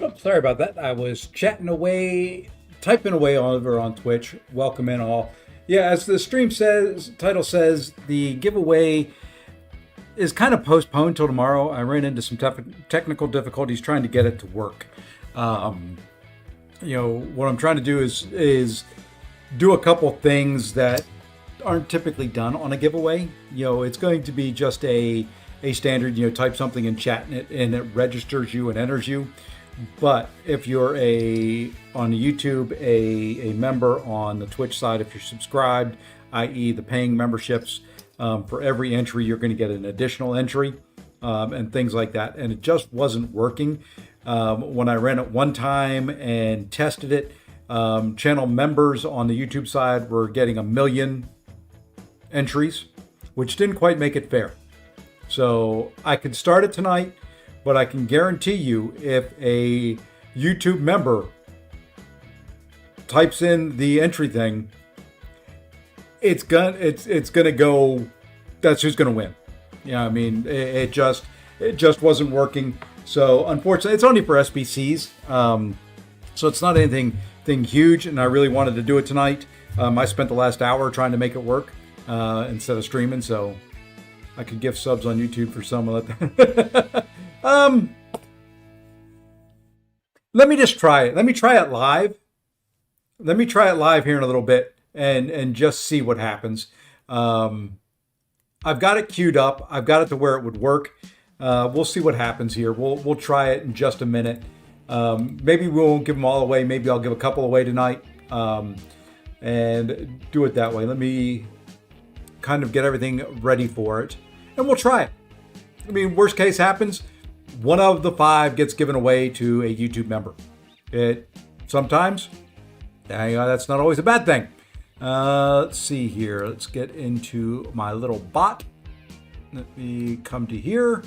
Oh, sorry about that. I was chatting away, typing away over on Twitch. Welcome in all. Yeah, as the stream says, title says, the giveaway is kind of postponed till tomorrow. I ran into some technical difficulties trying to get it to work. Um, what I'm trying to do is do a couple things that aren't typically done on a giveaway. It's going to be just a standard. Type something in chat and it registers you and enters you. But if you're on YouTube, a member on the Twitch side, if you're subscribed, i.e. the paying memberships, for every entry, you're going to get an additional entry and things like that. And it just wasn't working. When I ran it one time and tested it, channel members on the YouTube side were getting 1 million entries, which didn't quite make it fair. So I could start it tonight, but I can guarantee you if a YouTube member types in the entry thing, it's gonna go. That's who's gonna win. I mean, it just wasn't working. So unfortunately, it's only for SBCs. So it's not anything huge, and I really wanted to do it tonight. I spent the last hour trying to make it work instead of streaming, so I could give subs on YouTube for some of that. Let me just try it. Let me try it live. Let me try it live here in a little bit and just see what happens. I've got it queued up. I've got it to where it would work. We'll see what happens here. We'll try it in just a minute. Maybe we won't give them all away. Maybe I'll give a couple away tonight and do it that way. Let me kind of get everything ready for it, and we'll try it. I mean, worst case happens, one of the 5 gets given away to a YouTube member. Sometimes, that's not always a bad thing. Let's see here. Let's get into my little bot. Let me come to here.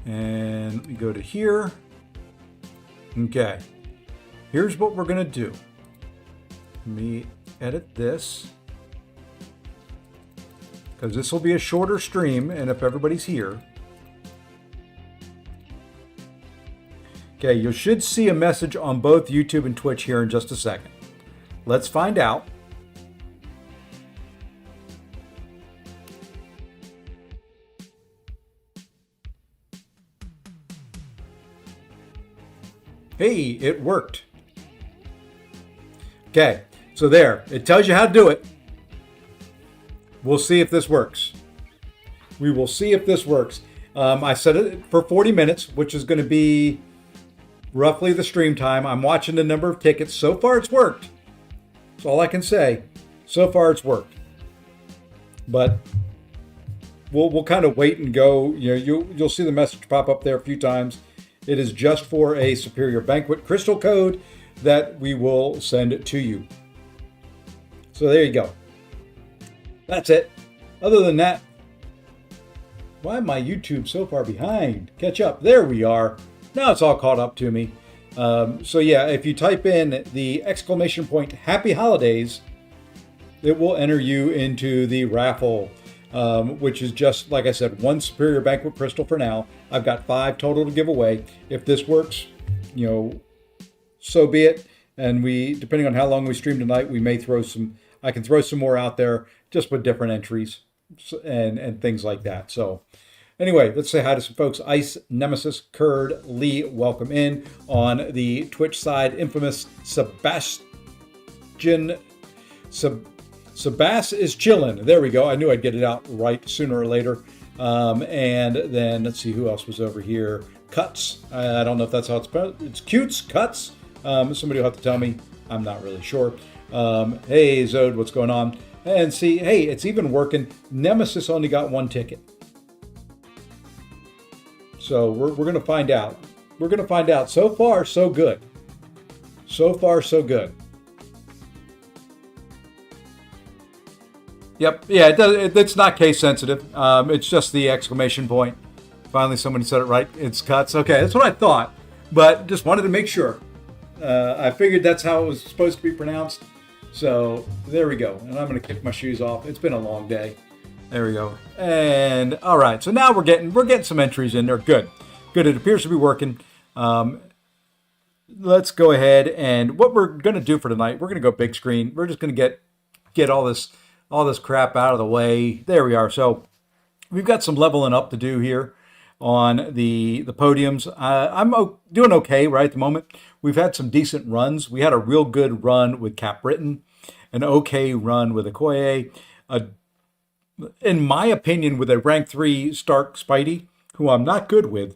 And let me go to here. Okay. Here's what we're going to do. Let me edit this, because this will be a shorter stream, and if everybody's here. Okay, you should see a message on both YouTube and Twitch here in just a second. Let's find out. Hey, it worked. Okay, so there, it tells you how to do it. We'll see if this works. We will see if this works. I set it for 40 minutes, which is going to be roughly the stream time. I'm watching the number of tickets. So far, it's worked. That's all I can say. So far, it's worked. But we'll kind of wait and go. You'll see the message pop up there a few times. It is just for a Superior Banquet crystal code that we will send it to you. So there you go. That's it. Other than that, why am my YouTube so far behind? Catch up. There we are. Now it's all caught up to me. So yeah, if you type in the exclamation point Happy Holidays, it will enter you into the raffle, which is just, like I said, 1 Superior Banquet crystal for now. I've got 5 total to give away. If this works, so be it. And depending on how long we stream tonight, I can throw some more out there just with different entries and things like that. So anyway, let's say hi to some folks. Ice, Nemesis, Kurd, Lee, welcome in. On the Twitch side, infamous Sebastian. Sebas is chillin'. There we go. I knew I'd get it out right sooner or later. And then let's see who else was over here. Cuts. I don't know if that's how it's spelled. It's Cutes, Cuts. Somebody will have to tell me. I'm not really sure. Hey, Zode, what's going on? And see, hey, it's even working. Nemesis only got 1 ticket. So we're going to find out. We're going to find out. So far, so good. So far, so good. Yep. Yeah, it's not case sensitive. It's just the exclamation point. Finally, somebody said it right. It's Cuts. Okay, that's what I thought. But just wanted to make sure. I figured that's how it was supposed to be pronounced. So there we go. And I'm going to kick my shoes off. It's been a long day. There we go. And all right, so now we're getting some entries in there. Good, good. It appears to be working. Um, let's go ahead and what we're going to do for tonight. We're going to go big screen. We're just going to get all this crap out of the way. There we are. So we've got some leveling up to do here on the podiums. Doing okay right at the moment. We've had some decent runs. We had a real good run with Cap Britain, an okay run with Okoye, a in my opinion, with a rank 3 Stark Spidey, who I'm not good with,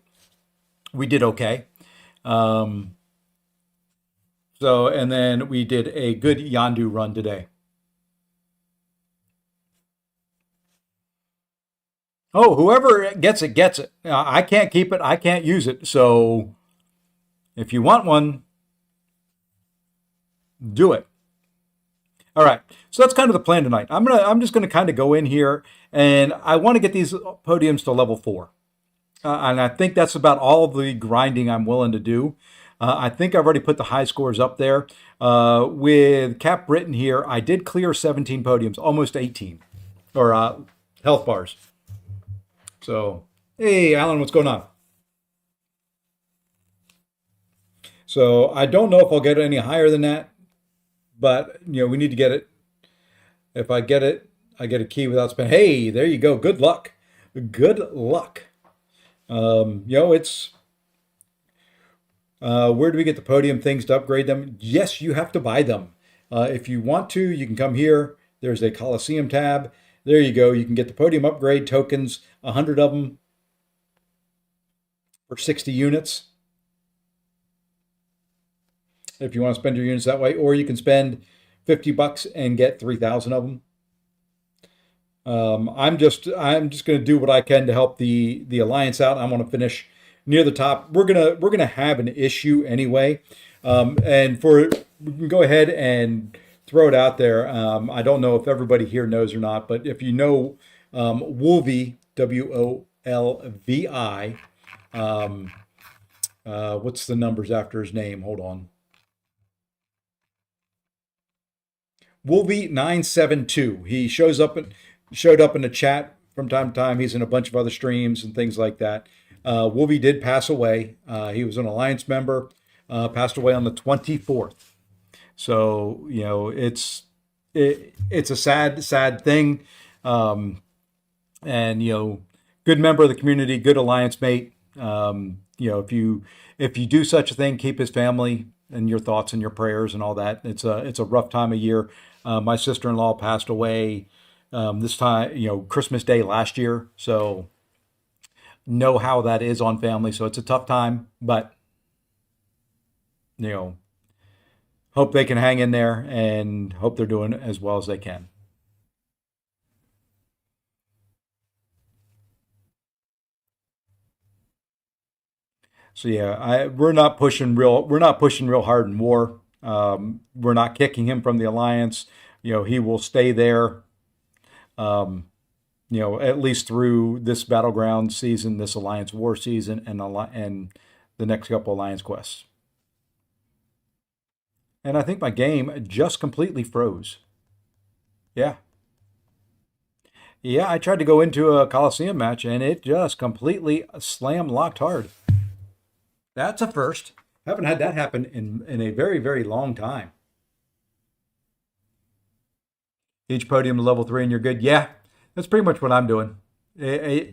we did okay. Um, and then we did a good Yandu run today. Oh, whoever gets it, gets it. I can't keep it. I can't use it. So if you want one, do it. All right. So that's kind of the plan tonight. I'm just gonna kind of go in here, and I want to get these podiums to level 4. And I think that's about all the grinding I'm willing to do. I think I've already put the high scores up there. With Cap Britain here, I did clear 17 podiums, almost 18, or health bars. So, hey, Alan, what's going on? So I don't know if I'll get any higher than that, but we need to get it. If I get it, I get a key without spending. Hey, there you go. Good luck. Good luck. It's where do we get the podium things to upgrade them? Yes, you have to buy them. If you want to, you can come here. There's a Coliseum tab. There you go. You can get the podium upgrade tokens, 100 of them for 60 units. If you want to spend your units that way, or you can spend $50 and get 3,000 of them. I'm just going to do what I can to help the alliance out. I want to finish near the top. We're gonna have an issue anyway, and we can go ahead and throw it out there. I don't know if everybody here knows or not, but if you know Wolvi, Wolvi, what's the numbers after his name? Hold on. Wolby 972. He showed up in the chat from time to time. He's in a bunch of other streams and things like that. Wolby did pass away. He was an alliance member. Passed away on the 24th. So it's a sad thing. And good member of the community, good alliance mate. If you do such a thing, keep his family and your thoughts and your prayers and all that. It's a rough time of year. My sister-in-law passed away this time, Christmas Day last year. So know how that is on family. So it's a tough time, but you know, hope they can hang in there and hope they're doing as well as they can. So yeah, we're not pushing real hard in war. We're not kicking him from the alliance. He will stay there. Um, at least through this battleground season, this alliance war season, and the next couple alliance quests. And I think my game just completely froze. Yeah, yeah. I tried to go into a Coliseum match and it just completely slam locked hard. That's a first. Haven't had that happen in a very, very long time. Each podium to level 3 and you're good. Yeah, that's pretty much what I'm doing. I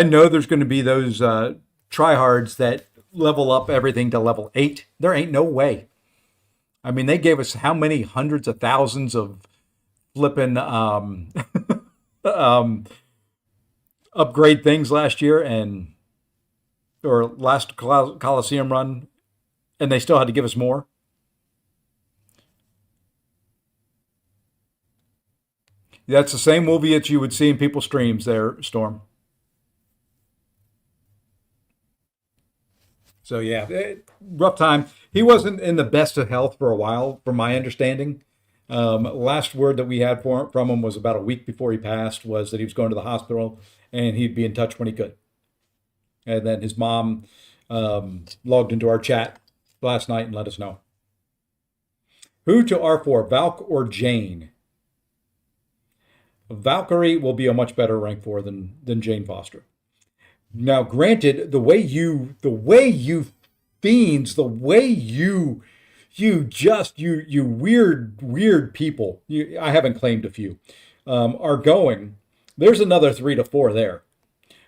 know there's going to be those tryhards that level up everything to level 8. There ain't no way. I mean, they gave us how many hundreds of thousands of flipping um, upgrade things last year or last Coliseum run, and they still had to give us more. That's the same movie that you would see in people's streams there, Storm. So yeah, rough time. He wasn't in the best of health for a while, from my understanding. Last word that we had from him was about a week before he passed was that he was going to the hospital and he'd be in touch when he could. And then his mom logged into our chat last night and let us know. Who to R4, Valk or Jane? Valkyrie will be a much better rank 4 than Jane Foster. Now, granted, the way you fiends, the way you weird people. I haven't claimed a few. Are going. There's another 3 to 4 there.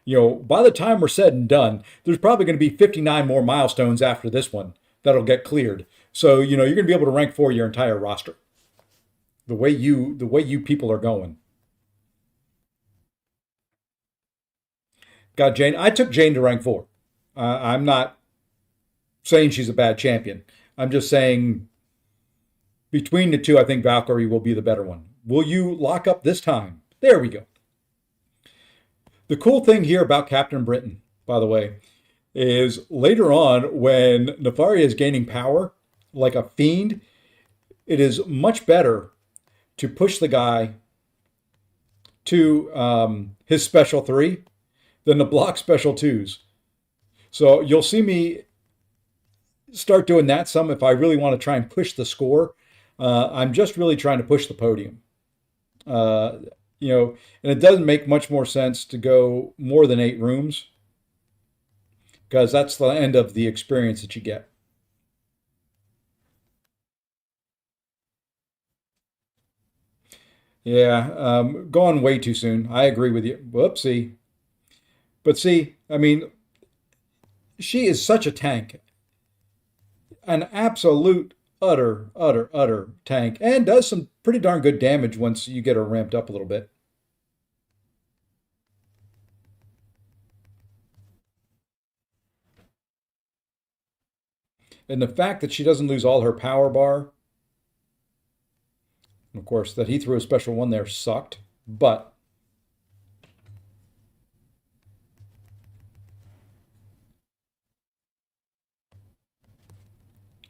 By the time we're said and done, there's probably going to be 59 more milestones after this one that'll get cleared. So you're going to be able to rank 4 your entire roster. The way you people are going. Got Jane. I took Jane to rank 4. I'm not saying she's a bad champion. I'm just saying between the two, I think Valkyrie will be the better one. Will you lock up this time? There we go. The cool thing here about Captain Britain, by the way, is later on when Nefaria is gaining power like a fiend, it is much better to push the guy to his special 3 than to block special 2s. So you'll see me start doing that some if I really want to try and push the score. I'm just really trying to push the podium. Uh, and it doesn't make much more sense to go more than 8 rooms because that's the end of the experience that you get. Yeah, gone way too soon. I agree with you. Whoopsie. But see, I mean, she is such a tank, an absolute, utter tank, and does some pretty darn good damage once you get her ramped up a little bit. And the fact that she doesn't lose all her power bar, of course, that he threw a special one there sucked, but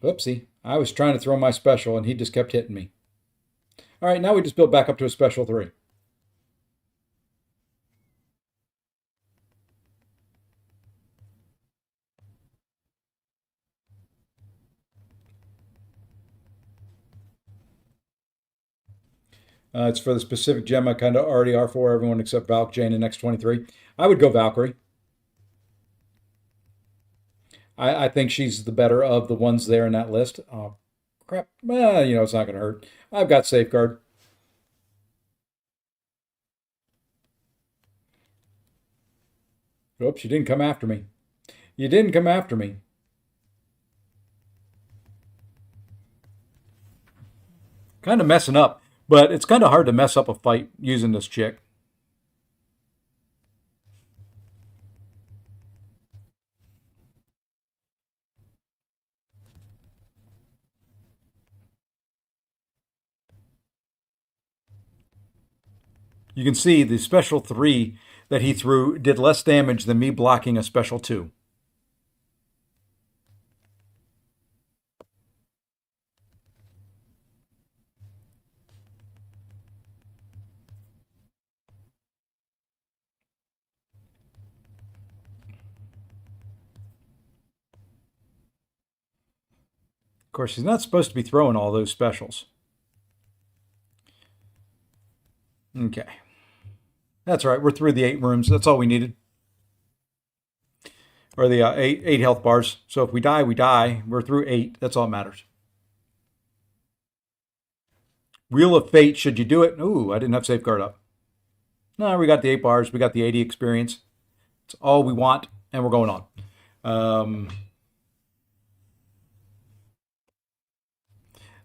oopsie. I was trying to throw my special and he just kept hitting me. All right, now we just built back up to a special 3. It's for the specific gem I kind of already are for everyone except Valk, Jane, and X23. I would go Valkyrie. I think she's the better of the ones there in that list. Oh, crap. Well, it's not going to hurt. I've got Safeguard. Oops, you didn't come after me. You didn't come after me. Kind of messing up, but it's kind of hard to mess up a fight using this chick. You can see the special 3 that he threw did less damage than me blocking a special 2. Of course, he's not supposed to be throwing all those specials. Okay. That's all right. We're through the 8 rooms. That's all we needed. Or the eight health bars. So if we die, we die. We're through 8. That's all that matters. Wheel of Fate, should you do it? Ooh, I didn't have Safeguard up. No, we got the 8 bars. We got the 80 experience. It's all we want, and we're going on.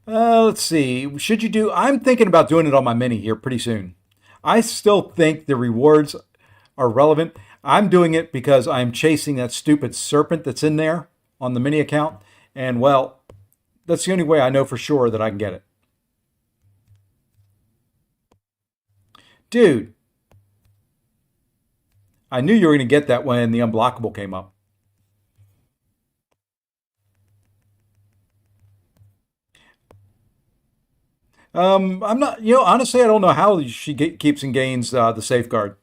Let's see. Should you do? I'm thinking about doing it on my mini here pretty soon. I still think the rewards are relevant. I'm doing it because I'm chasing that stupid serpent that's in there on the mini account. And well, that's the only way I know for sure that I can get it. Dude, I knew you were going to get that when the unblockable came up. I'm not, honestly, I don't know how she keeps and gains the safeguard.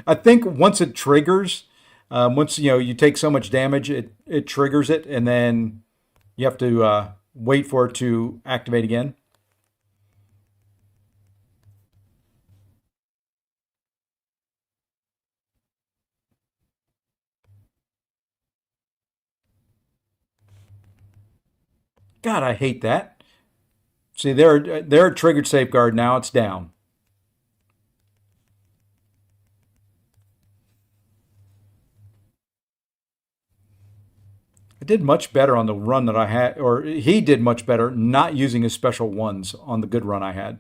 I think once it triggers, once you take so much damage, it triggers it, and then you have to wait for it to activate again. God, I hate that. See, they're a triggered safeguard now. It's down. I did much better on the run that I had, or he did much better not using his special ones on the good run I had.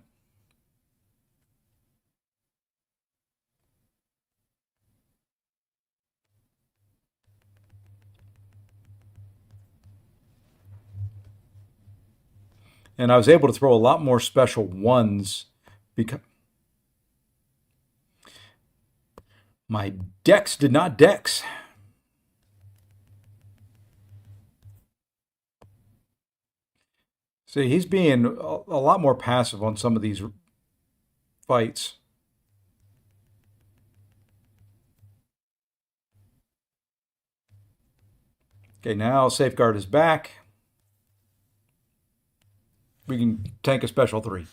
And I was able to throw a lot more special ones because my decks did not dex. See, he's being a lot more passive on some of these fights. Okay, now safeguard is back. We can tank a special 3.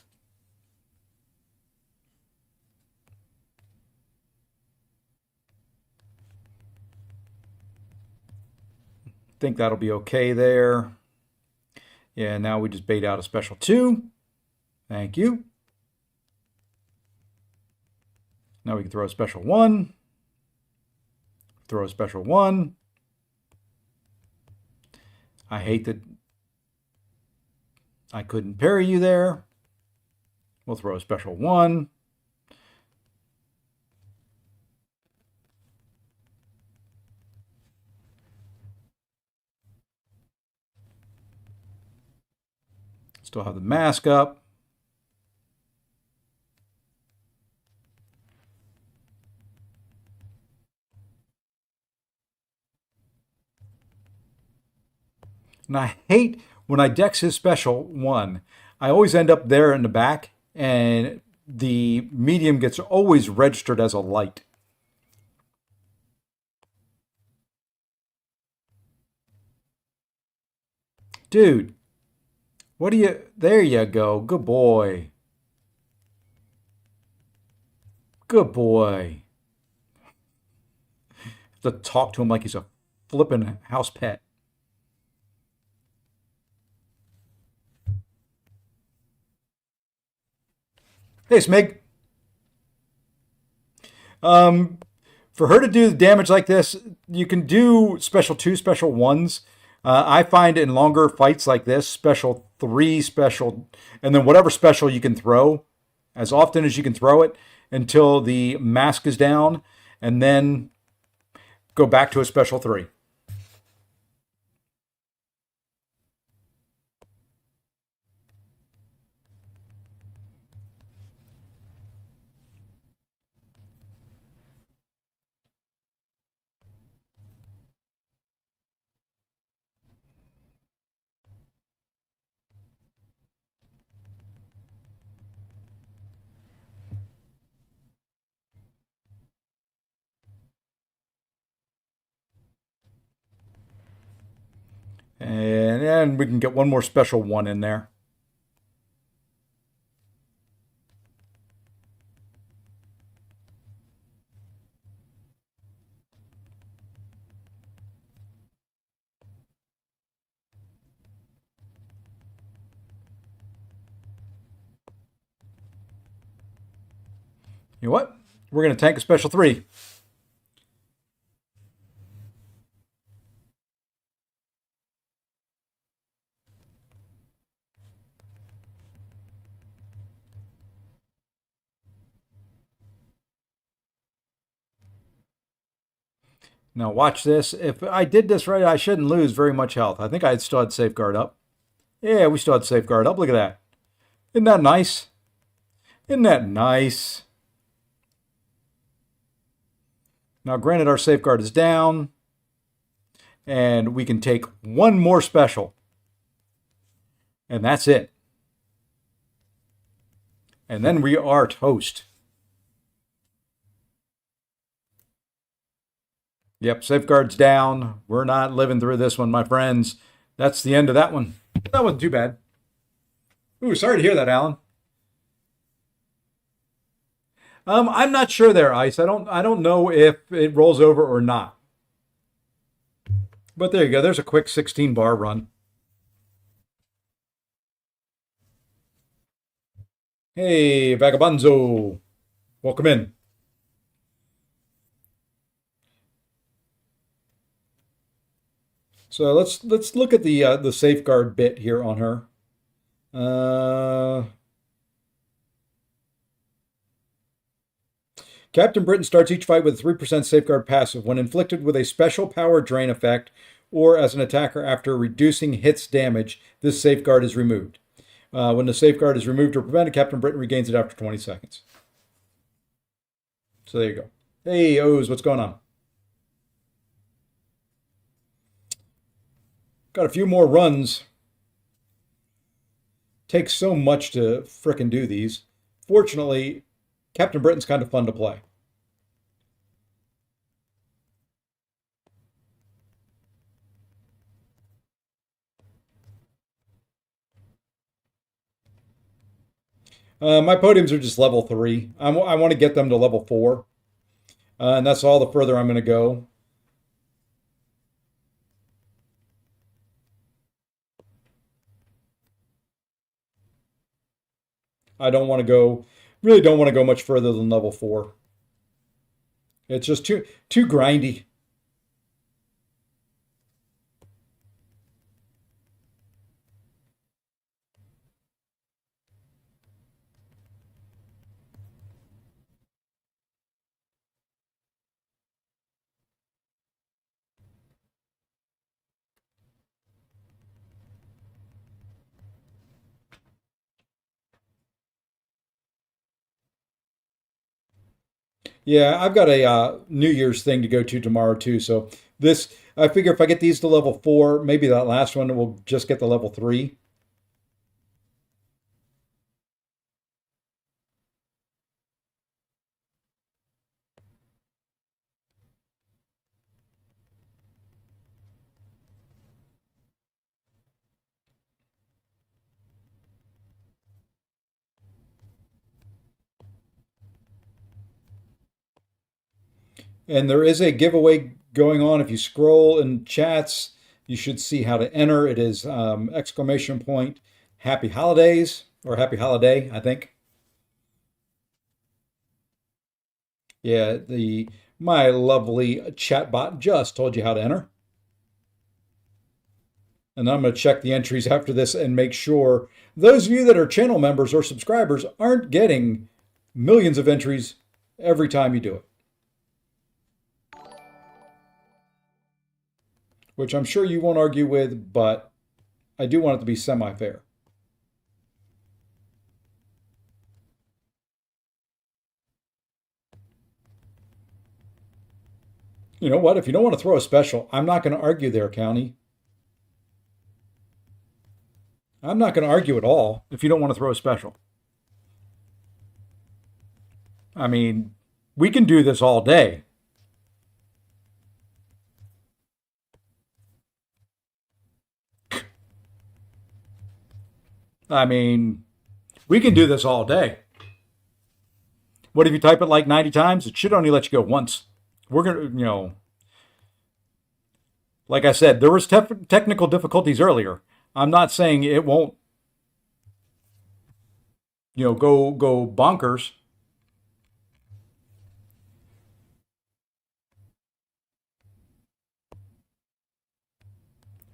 Think that'll be okay there. Yeah, now we just bait out a special 2. Thank you. Now we can throw a special 1. Throw a special 1. I hate that I couldn't parry you there. We'll throw a special 1. Still have the mask up. And I hate when I dex his special 1. I always end up there in the back, and the medium gets always registered as a light. Dude, what do you... There you go. Good boy. Good boy. Have to talk to him like he's a flippin' house pet. Hey, Smig. For her to do the damage like this, you can do special 2, special 1s. I find in longer fights like this, special 3, special, and then whatever special you can throw, as often as you can throw it until the mask is down, and then go back to a special 3. And then we can get one more special 1 in there. You know what? We're going to tank a special 3. Now watch this. If I did this right, I shouldn't lose very much health. I think I still had safeguard up. Yeah, we still had safeguard up. Look at that. Isn't that nice? Isn't that nice? Now, granted, our safeguard is down, and we can take one more special, and that's it. And then we are toast. Yep, safeguard's down. We're not living through this one, my friends. That's the end of that one. That wasn't too bad. Ooh, sorry to hear that, Alan. I'm not sure there, Ice. I don't know if it rolls over or not. But there you go. There's a quick 16 bar run. Hey, Vagabonzo. Welcome in. So let's look at the safeguard bit here on her. Uh, Captain Britain starts each fight with a 3% safeguard passive. When inflicted with a special power drain effect or as an attacker after reducing hits damage, this safeguard is removed. When the safeguard is removed or prevented, Captain Britain regains it after 20 seconds. So there you go. Hey, O's, what's going on? Got a few more runs. Takes so much to frickin' do these. Fortunately, Captain Britain's kind of fun to play. My podiums are just level 3. I want to get them to level 4. And that's all the further I'm going to go. I don't want to go, really don't want to go much further than level 4. It's just too grindy. Yeah, I've got a New Year's thing to go to tomorrow too. So I figure if I get these to level 4, maybe that last one will just get to level 3. And there is a giveaway going on. If you scroll in chats, you should see how to enter. It is exclamation point Happy Holidays or Happy Holiday, I think. Yeah, the my lovely chatbot just told you how to enter. And I'm going to check the entries after this and make sure those of you that are channel members or subscribers aren't getting millions of entries every time you do it, which I'm sure you won't argue with, but I do want it to be semi fair. You know what? If you don't want to throw a special, I'm not going to argue there, County. I'm not going to argue at all if you don't want to throw a special. I mean, we can do this all day. I mean, we can do this all day. What if you type it like 90 times? It should only let you go once. We're going to, like I said, there was technical difficulties earlier. I'm not saying it won't, go bonkers.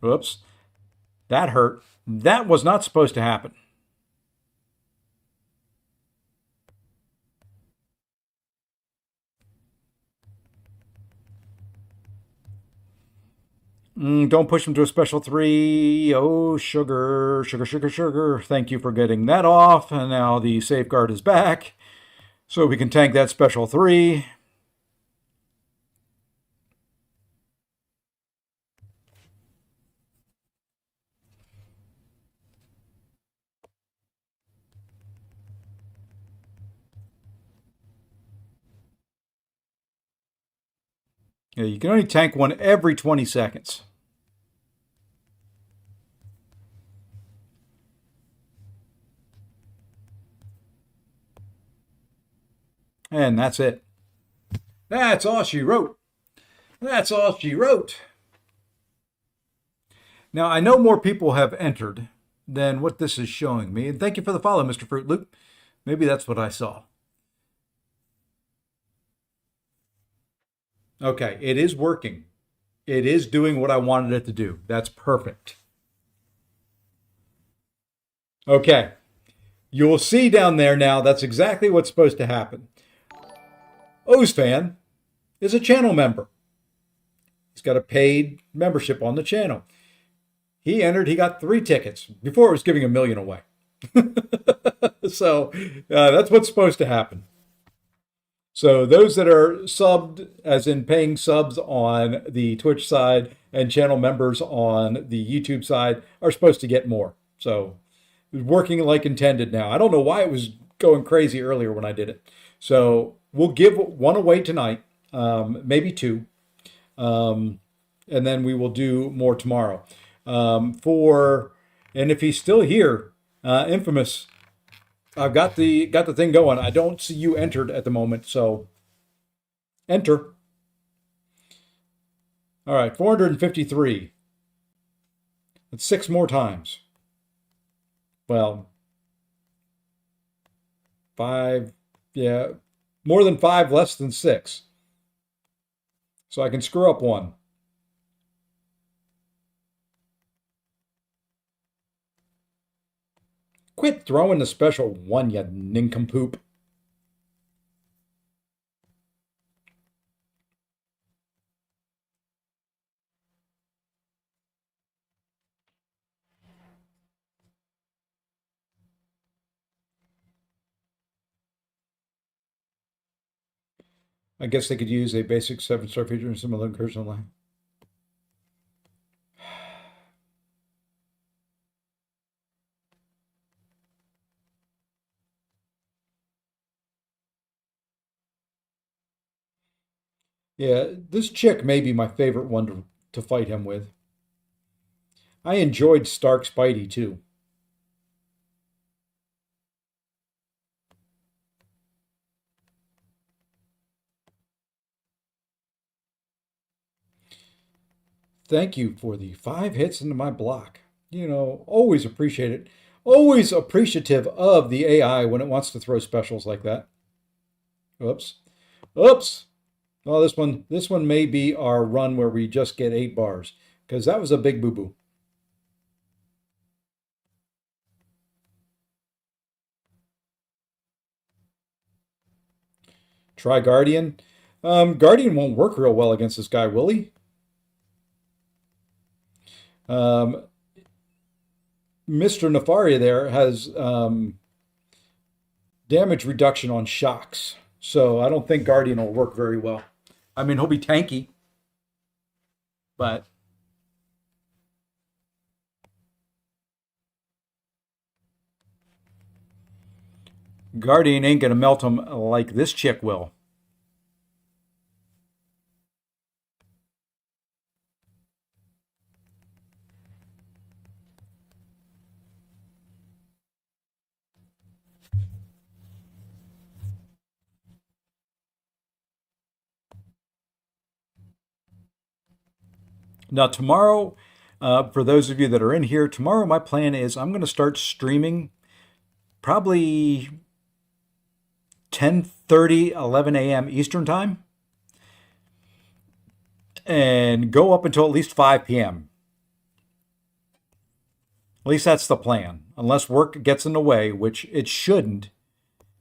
Oops, that hurt. That was not supposed to happen. Don't push him to a special 3. Oh, sugar, sugar, sugar, sugar. Thank you for getting that off. And now the safeguard is back. So we can tank that special 3. Yeah, you can only tank one every 20 seconds. And that's it. That's all she wrote. That's all she wrote. Now, I know more people have entered than what this is showing me. And thank you for the follow, Mr. Fruit Loop. Maybe that's what I saw. Okay, it is working. It is doing what I wanted it to do. That's perfect. Okay, you'll see down there now, that's exactly what's supposed to happen. Ozfan is a channel member. He's got a paid membership on the channel. He entered, he got 3 tickets. Before it was giving a million away. So that's what's supposed to happen. So those that are subbed, as in paying subs on the Twitch side and channel members on the YouTube side, are supposed to get more. So it's working like intended now. I don't know why it was going crazy earlier when I did it. So we'll give one away tonight, maybe 2. And then we will do more tomorrow. And if he's still here, Infamous, I've got the thing going. I don't see you entered at the moment, so enter. All right, 453. That's 6 more times. Well, 5, yeah, more than 5, less than 6. So I can screw up 1. Quit throwing the special 1, you nincompoop. I guess they could use a basic 7-star feature in similar incursion line. Yeah, this chick may be my favorite one to fight him with. I enjoyed Stark Spidey too. Thank you for the 5 hits into my block. You know, always appreciate it. Always appreciative of the AI when it wants to throw specials like that. Oops. Oops. Oh, this one may be our run where we just get 8 bars, because that was a big boo-boo. Try Guardian. Guardian won't work real well against this guy, will he? Mr. Nefaria there has damage reduction on shocks, so I don't think Guardian will work very well. I mean, he'll be tanky, but Guardian ain't gonna melt him like this chick will. Now tomorrow, for those of you that are in here, tomorrow my plan is I'm going to start streaming probably 10:30, 11 a.m. Eastern time, and go up until at least 5 p.m. At least that's the plan, unless work gets in the way, which it shouldn't.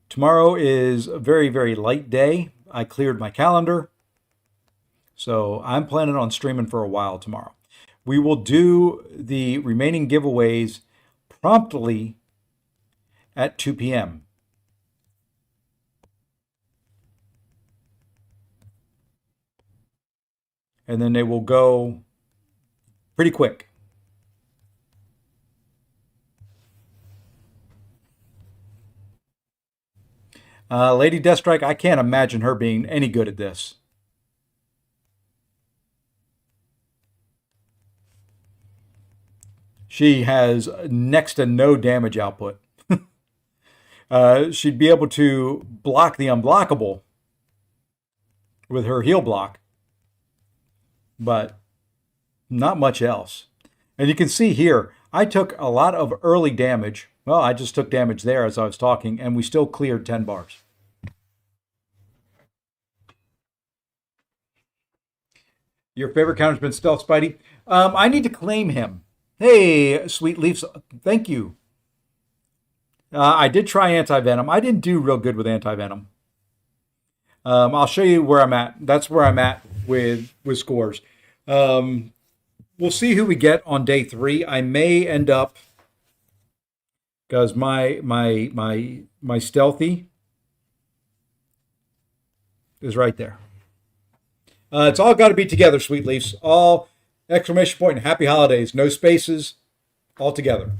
Tomorrow is a very, very light day. I cleared my calendar. So I'm planning on streaming for a while tomorrow. We will do the remaining giveaways promptly at 2 p.m. And then they will go pretty quick. Lady Deathstrike, I can't imagine her being any good at this. She has next to no damage output. She'd be able to block the unblockable with her heal block, but not much else. And you can see here, I took a lot of early damage Well, I just took damage there as I was talking, and we still cleared 10 bars. Your favorite counter's been Stealth Spidey? I need to claim him. Hey, Sweet Leafs, thank you. I did try Anti-Venom. I didn't do real good with Anti-Venom. I'll show you where I'm at. That's where I'm at with scores. We'll see who we get on day 3. I may end up, because my stealthy is right there. It's all got to be together, Sweet Leafs. All exclamation point and happy holidays. No spaces. All together.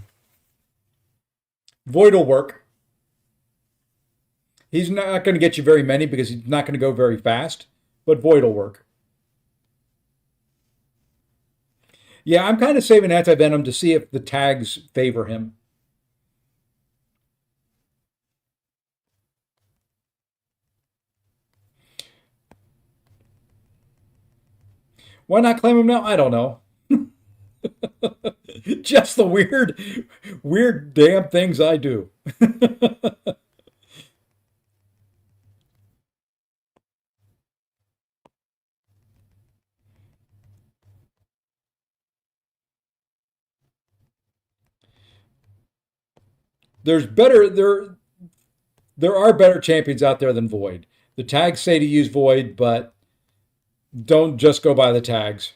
Void will work. He's not going to get you very many because he's not going to go very fast, but Void will work. Yeah, I'm kind of saving Anti-Venom to see if the tags favor him. Why not claim him now? I don't know. Just the weird damn things I do. There are better champions out there than Void. The tags say to use Void, but don't just go by the tags.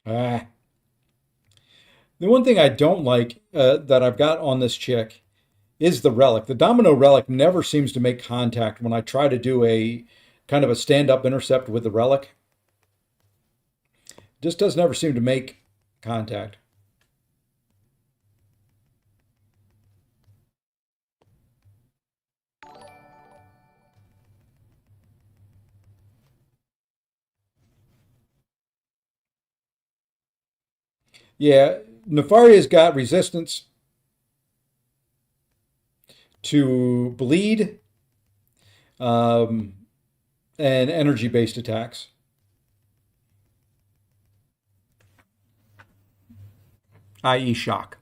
Ah. The one thing I don't like that I've got on this chick is the relic. The domino relic never seems to make contact when I try to do a kind of a stand-up intercept with the relic. Just does never seem to make contact. Yeah, Nefaria's got resistance to bleed um, and energy-based attacks. I.e. shock.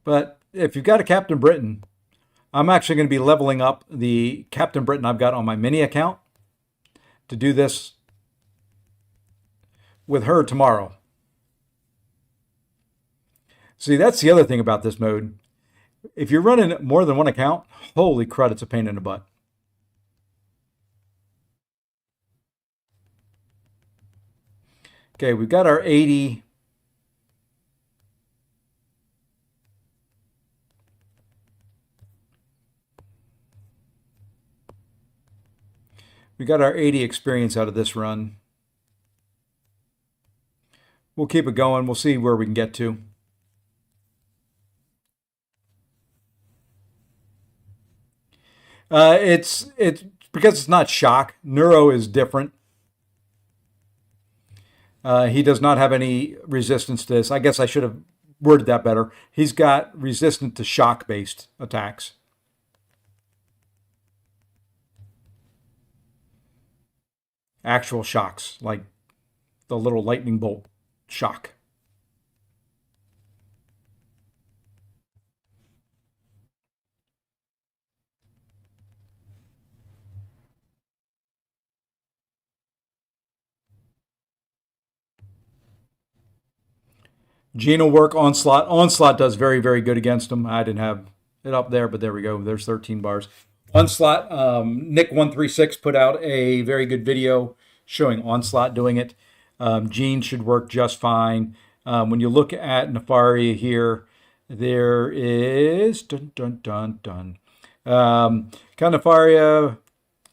But if you've got a Captain Britain, I'm actually going to be leveling up the Captain Britain I've got on my mini account to do this with her tomorrow. See, that's the other thing about this mode. If you're running more than one account, holy crud, it's a pain in the butt. Okay, we've got our 80. We got our 80 experience out of this run. We'll keep it going. We'll see where we can get to. It's because it's not shock. Neuro is different. He does not have any resistance to this. I guess I should have worded that better. He's got resistance to shock-based attacks. Actual shocks, like the little lightning bolt shock. Gene will work. Onslaught. Onslaught does very, very good against him. I didn't have it up there, but there we go. There's 13 bars. Onslaught. Nick136 put out a very good video showing Onslaught doing it. Jean should work just fine. When you look at Nefaria here, there is dun dun dun dun. Nefaria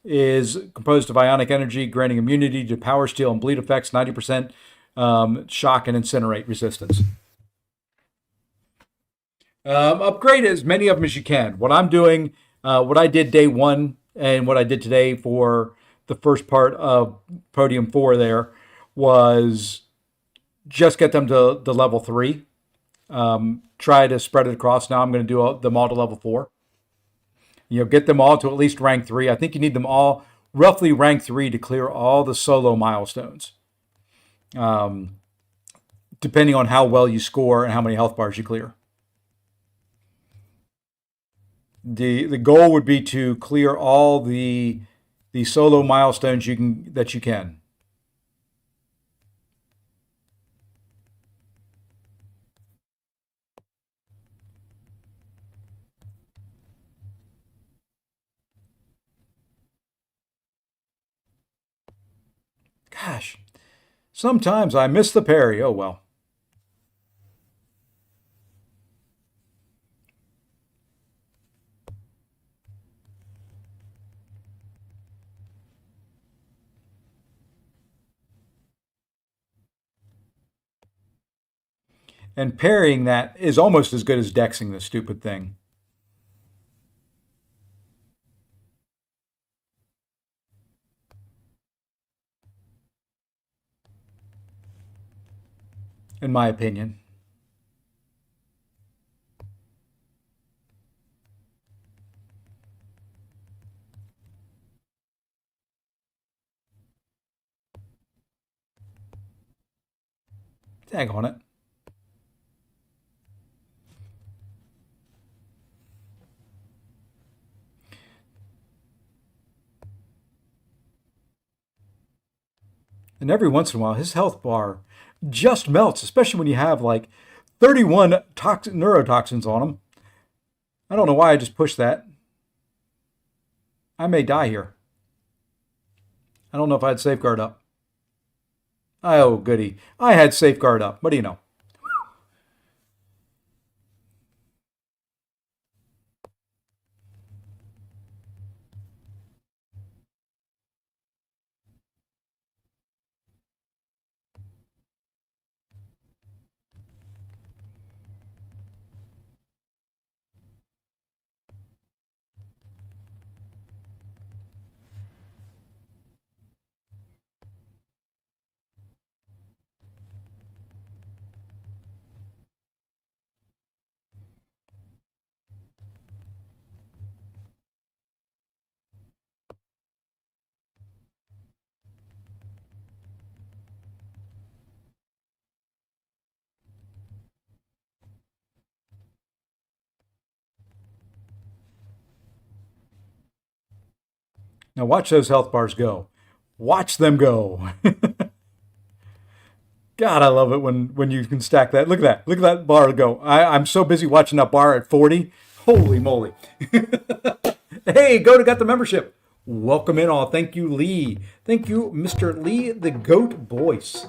is composed of ionic energy, granting immunity to power steal and bleed effects, 90% shock and incinerate resistance. Upgrade as many of them as you can. What I'm doing, what I did day one and what I did today for the first part of Podium 4 there was just get them to the level 3. Try to spread it across. Now I'm going to do them all to level 4. Get them all to at least rank 3. I think you need them all roughly rank 3 to clear all the solo milestones. Depending on how well you score and how many health bars you clear. The goal would be to clear all the solo milestones that you can. Gosh, sometimes I miss the parry. Oh well. And parrying that is almost as good as dexing the stupid thing. In my opinion. Tag on it. And every once in a while, his health bar just melts, especially when you have like 31 neurotoxins on him. I don't know why I just pushed that. I may die here. I don't know if I had safeguard up. Oh, goody. I had safeguard up. What do you know? Now watch those health bars go. Watch them go. God, I love it when you can stack that. Look at that. Look at that bar go. I'm so busy watching that bar at 40. Holy moly. Hey, go to Got the Membership. Welcome in all. Thank you, Lee. Thank you, Mr. Lee, the Goat Voice,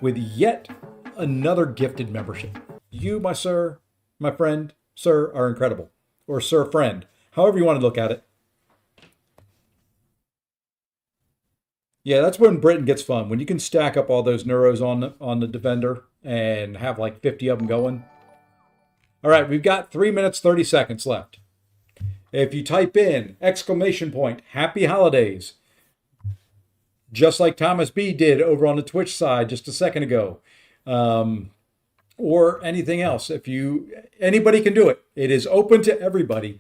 with yet another gifted membership. You, my sir, my friend, sir, are incredible. Or sir, friend. However you want to look at it. Yeah, that's when Britain gets fun. When you can stack up all those neuros on the defender and have like 50 of them going. All right, we've got 3 minutes, 30 seconds left. If you type in !Happy Holidays, just like Thomas B did over on the Twitch side just a second ago, or anything else, anybody can do it. It is open to everybody.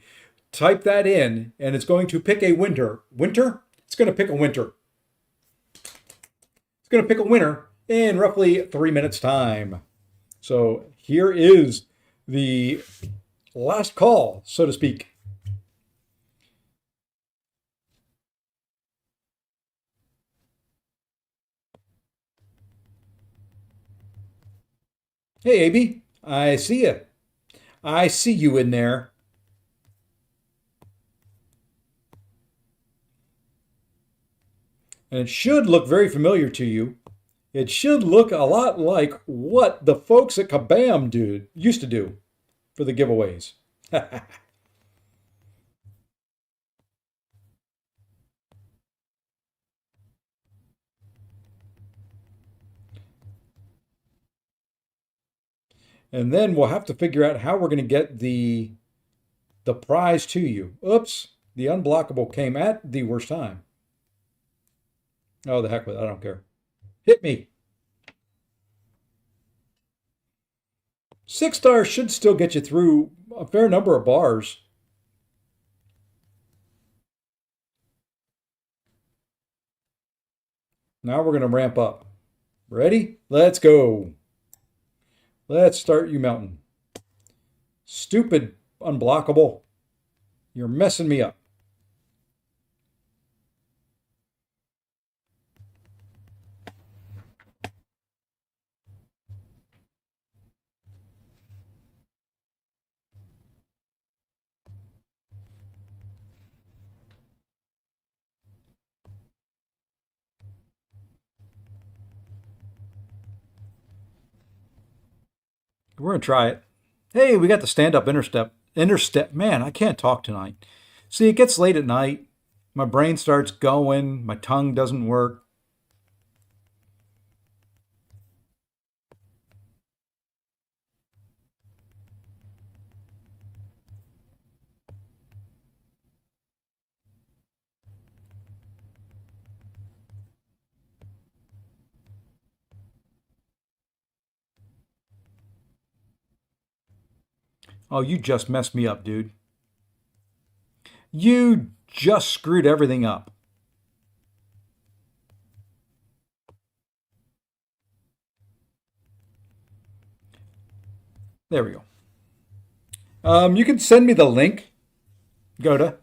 Type that in, and it's going to pick a winter. Winter? It's going to pick a winter. It's going to pick a winner in roughly 3 minutes' time. So here is the last call, so to speak. Hey, AB, I see you. I see you in there. And it should look very familiar to you. It should look a lot like what the folks at Kabam used to do for the giveaways. And then we'll have to figure out how we're going to get the prize to you. Oops, the unblockable came at the worst time. Oh, the heck with it. I don't care. Hit me. 6 stars should still get you through a fair number of bars. Now we're going to ramp up. Ready? Let's go. Let's start you mountain. Stupid unblockable. You're messing me up. We're going to try it. Hey, we got the stand-up interstep. Interstep. Man, I can't talk tonight. See, it gets late at night. My brain starts going. My tongue doesn't work. Oh, you just messed me up, dude. You just screwed everything up. There we go. You can send me the link, Goda.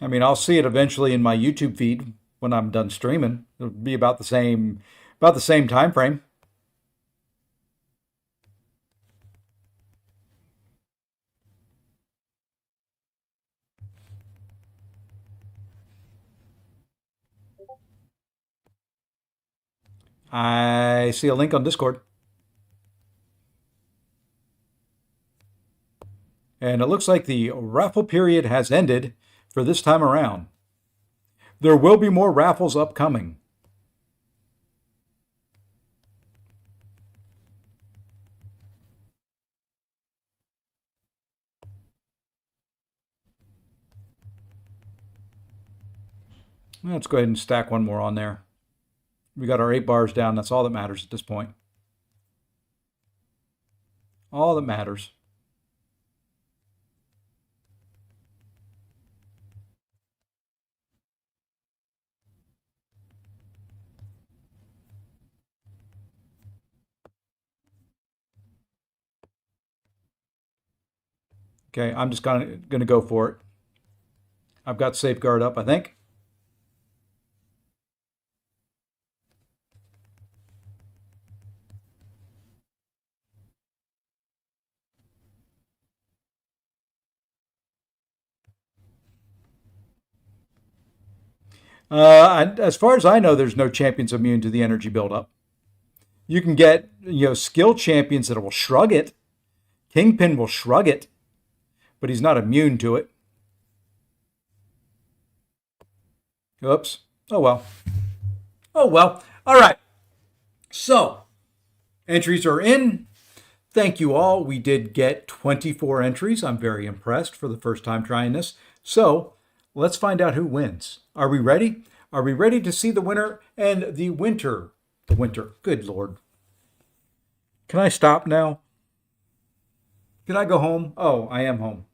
I mean, I'll see it eventually in my YouTube feed when I'm done streaming. It'll be about the same time frame. I see a link on Discord. And it looks like the raffle period has ended for this time around. There will be more raffles upcoming. Let's go ahead and stack one more on there. We got our 8 bars down. That's all that matters at this point. All that matters. Okay, I'm just going to go for it. I've got safeguard up, I think. As far as I know, there's no champions immune to the energy buildup. You can get, skill champions that will shrug it. Kingpin will shrug it, but he's not immune to it. Oops. Oh well. Oh well. All right. So, entries are in. Thank you all. We did get 24 entries. I'm very impressed for the first time trying this. So, let's find out who wins. Are we ready? Are we ready to see the winner and the winter? The winter. Good Lord. Can I stop now? Can I go home? Oh, I am home.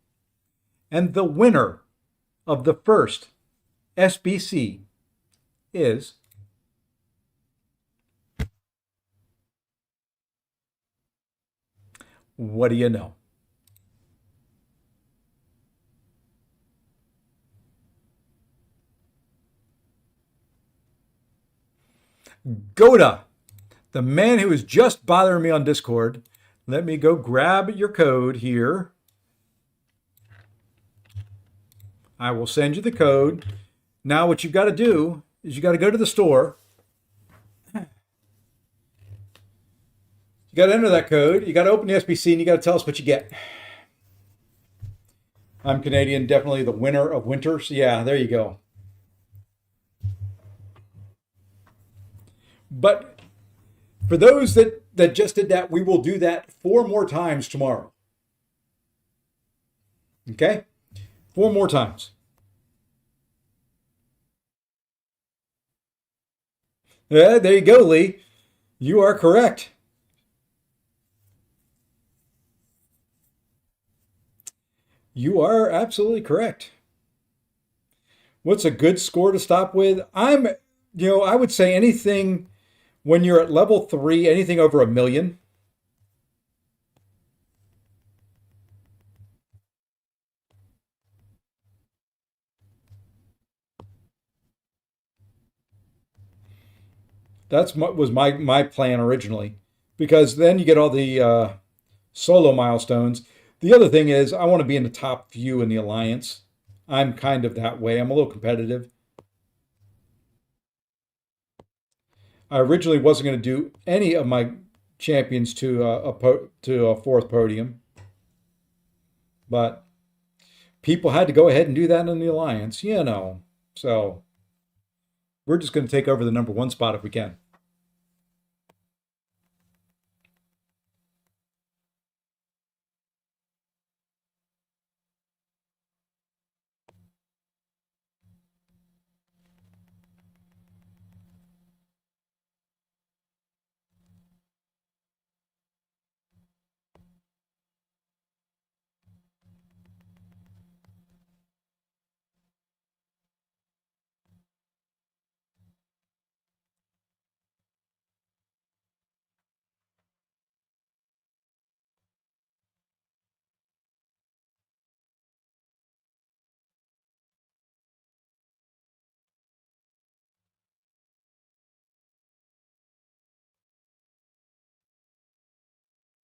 And the winner of the first SBC is what do you know? Goda, the man who was just bothering me on Discord. Let me go grab your code here. I will send you the code. Now what you've got to do is you got to go to the store. You got to enter that code. You got to open the SBC and you got to tell us what you get. I'm Canadian, definitely the winner of winters. Yeah, there you go. But for those that just did that, we will do that 4 more times tomorrow. Okay? 4 more times. Yeah, there you go, Lee. You are correct. You are absolutely correct. What's a good score to stop with? I would say anything when you're at level 3, anything over 1,000,000. Was my plan originally, because then you get all the solo milestones. The other thing is I want to be in the top few in the alliance. I'm kind of that way. I'm a little competitive. I originally wasn't going to do any of my champions to a 4th podium, but people had to go ahead and do that in the alliance, you know. So we're just going to take over the number 1 spot if we can.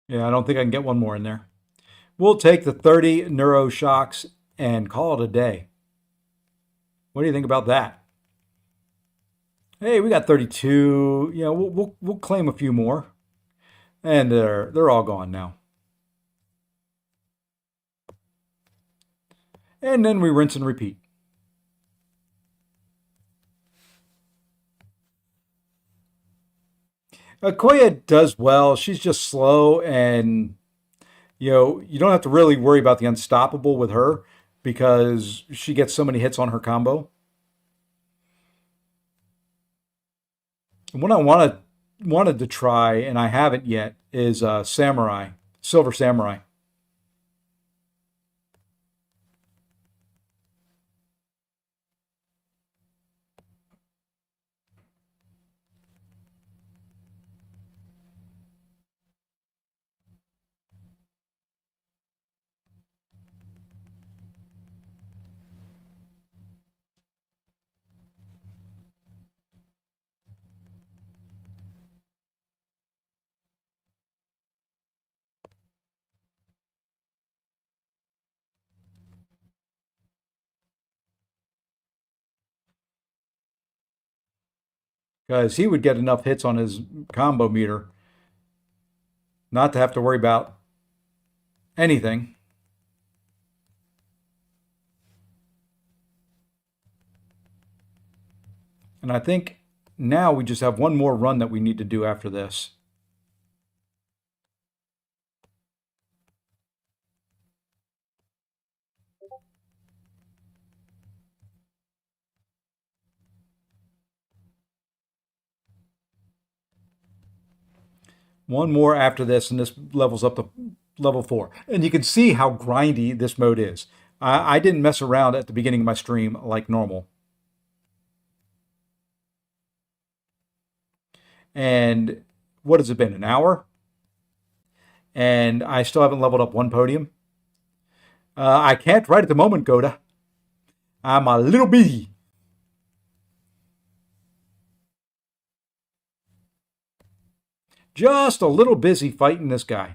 Yeah, I don't think I can get one more in there. We'll take the 30 neuro shocks and call it a day. What do you think about that? Hey, we got 32. You know, we'll claim a few more, and they're all gone now. And then we rinse and repeat. Koya does well. She's just slow, and you don't have to really worry about the unstoppable with her because she gets so many hits on her combo. And what I wanted to try, and I haven't yet, is Samurai, Silver Samurai. Because he would get enough hits on his combo meter not to have to worry about anything. And I think now we just have one more run that we need to do after this. One more after this, and this levels up to level 4. And you can see how grindy this mode is. I didn't mess around at the beginning of my stream like normal. And what has it been, an hour? And I still haven't leveled up 1 podium. I can't right at the moment, Goda. I'm a little busy. Just a little busy fighting this guy.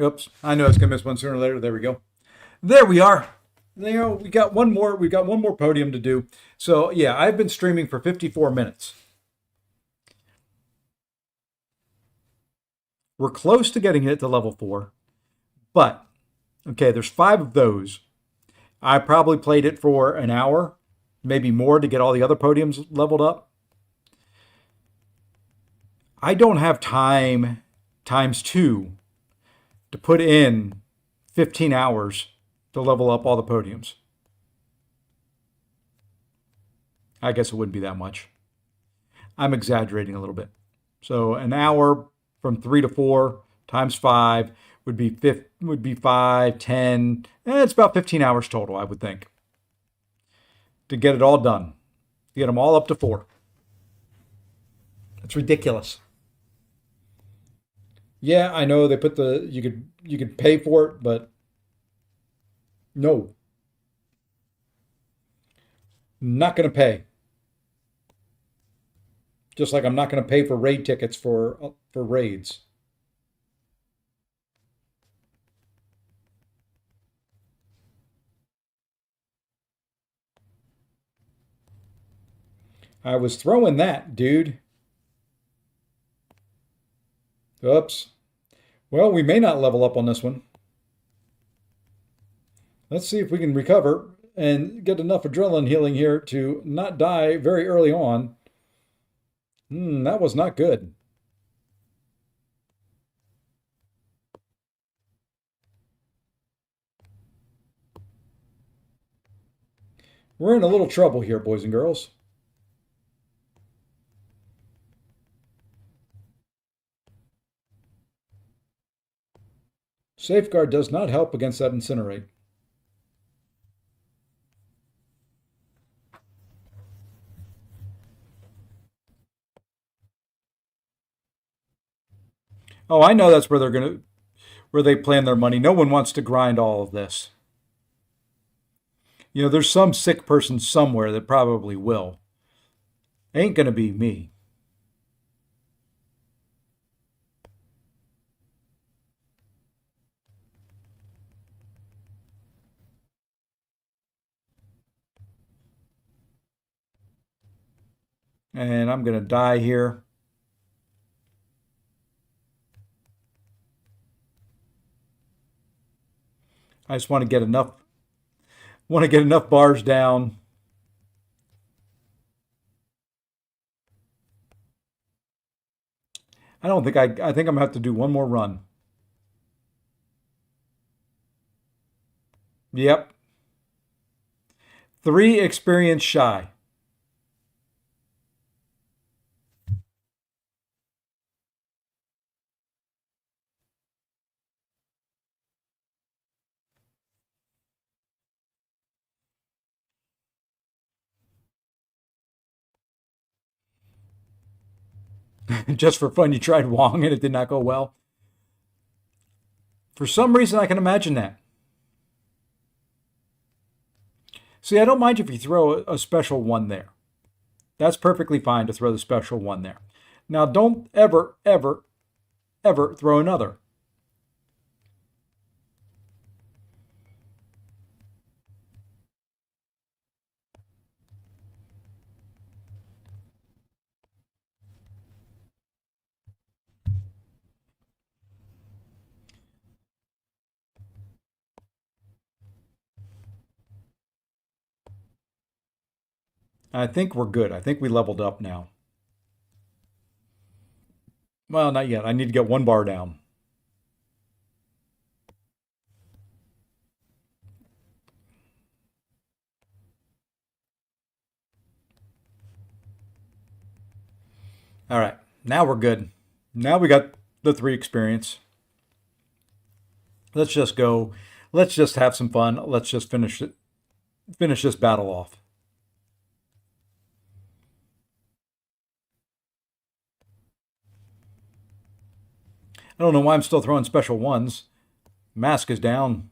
Oops, I know it's gonna miss one sooner or later. There we go. There we are. There we got one more. We got one more podium to do. So yeah, I've been streaming for 54 minutes. We're close to getting it to level 4, but okay, there's 5 of those. I probably played it for an hour, maybe more, to get all the other podiums leveled up. I don't have time times 2 to put in 15 hours to level up all the podiums. I guess it wouldn't be that much. I'm exaggerating a little bit. So an hour from 3 to 4 times 5 would be 5, 10. It's about 15 hours total, I would think, to get it all done. To get them all up to 4. That's ridiculous. Yeah, I know they put the you could pay for it, but no, not going to pay. Just like I'm not going to pay for raid tickets for raids. I was throwing that, dude. Oops. Well, we may not level up on this one. Let's see if we can recover and get enough adrenaline healing here to not die very early on. That was not good. We're in a little trouble here, boys and girls. Safeguard does not help against that incinerate. Oh, I know that's where they plan their money. No one wants to grind all of this. You know, there's some sick person somewhere that probably will. Ain't gonna be me. And I'm gonna die here. I just want to get enough bars down. I don't think I think I'm gonna have to do one more run. Yep. 3 experience shy. Just for fun, you tried Wong and it did not go well. For some reason, I can imagine that. See, I don't mind if you throw a special 1 there. That's perfectly fine to throw the special 1 there. Now, don't ever, ever, ever throw another. I think we're good. I think we leveled up now. Well, not yet. I need to get 1 bar down. All right. Now we're good. Now we got the 3 experience. Let's just go. Let's just have some fun. Let's just finish this battle off. I don't know why I'm still throwing special 1s. Mask is down.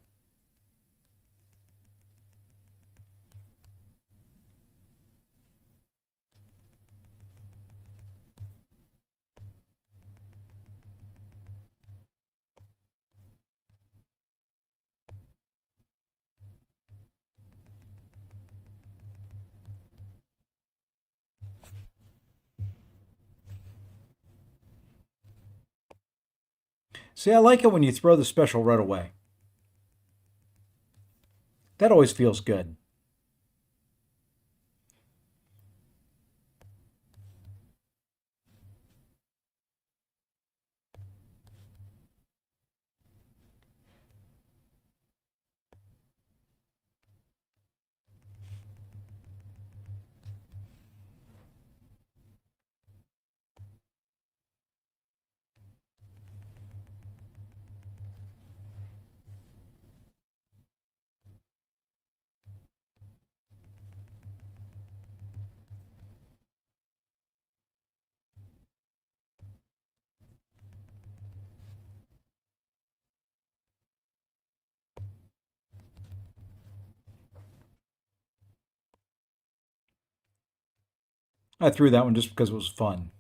See, I like it when you throw the special right away. That always feels good. I threw that one just because it was fun.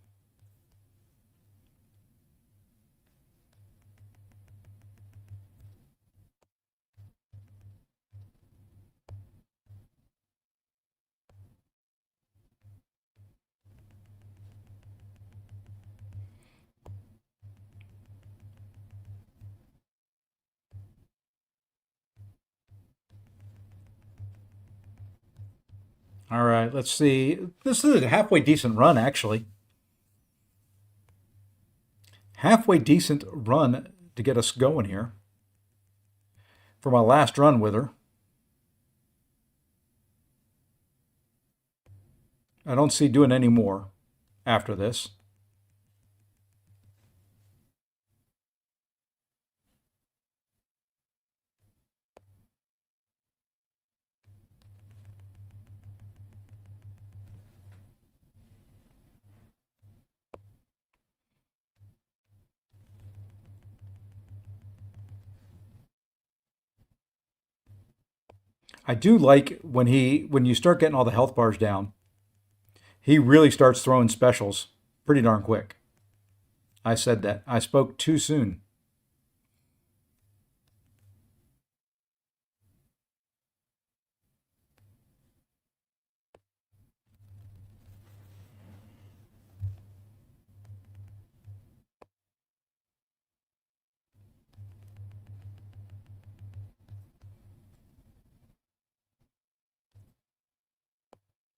All right, let's see. This is a halfway decent run, actually. Halfway decent run to get us going here. For my last run with her. I don't see doing any more after this. I do like when you start getting all the health bars down, he really starts throwing specials pretty darn quick. I said that. I spoke too soon.